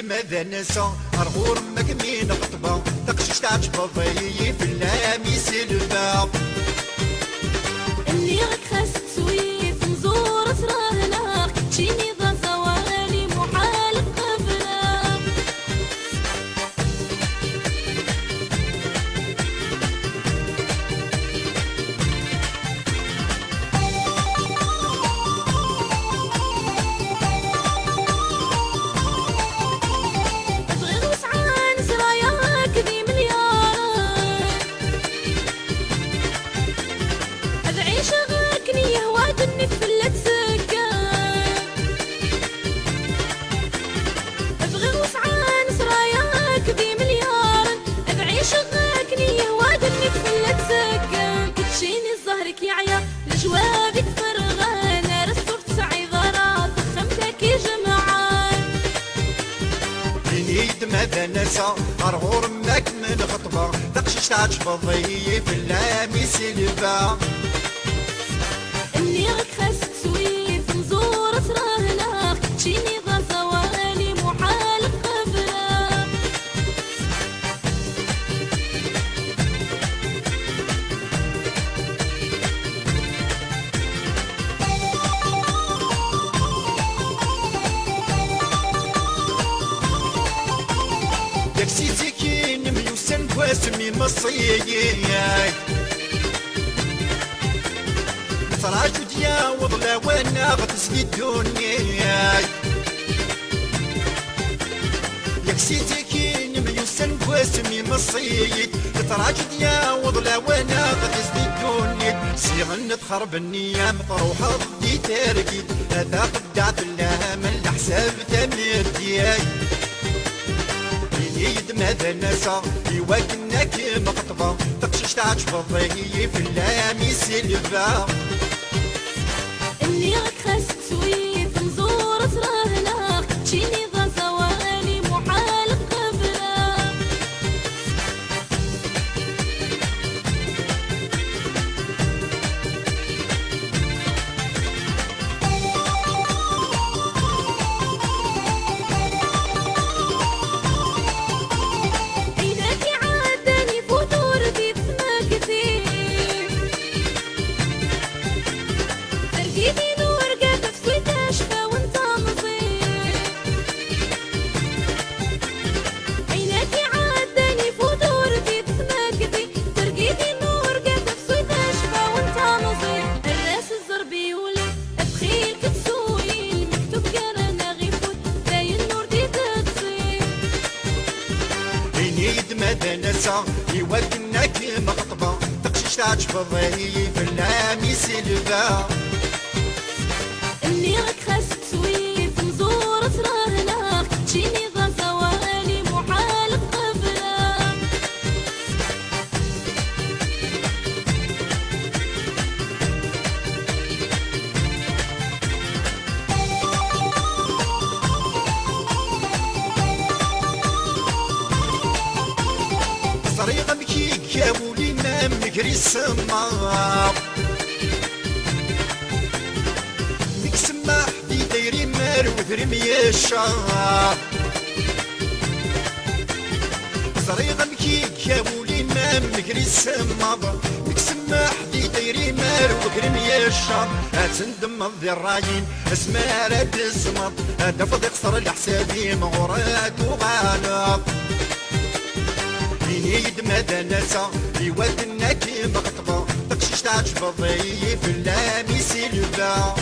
ماذا نسى أرغور مكمين خطبة تقشش تعجب ضيي في اللامي سلبا اللي غك خاصك سويف نزور سراهنا تشيني ذا زوالي محال قبلك جوابك فرغانة رسول تسعي ضرات خمتك جمعان نيد ماذا نسى أرغور ماك من خطبة تقشش تعجب ضيي في اللامي سلبا اللي غك خاصك سويف نزور سراهناك تشيني ذا زوالي محال قبلك سيتيكين ميوسن واسمي مصيي صراج وديا وضلا وانا غتسقي الدنيا ياك سيتيكين ميوسن واسمي مصيي صراج وديا وضلا وانا غتسقي الدنيا سيغن تخرب النية مطروحة ضدي تاركي هذا قدعت الله من الحساب تمر دياي يد ماذا نسى يوكنك مقطبة تقشش تعجب ضيي في اللامي سلبا اللي غك خاصك سويف نزور سراهناك تشيني ذا زوالي محال قبلك ماذا نسى يوكنك مقطبة تقشش تعجب ضيي في اللامي سلبا اللي غك خاصك سويف نزور سراهناك تشيني ذا زوالي محال قبلك طريقة مكيك يا ولي ما مكري السماء ميك سماح دي دايري مار وذرم يشار طريقة مكيك يا ولي ما مكري السماء ميك سماح دي دايري مار وذرم يشار هتندم ذي الرايين اسمها راد الزمط هدف يقصر لحسابي مغورات وغالب يد ماذا نسى يودنك مقطبة تقشش تعجب ضيي في اللامي سلبا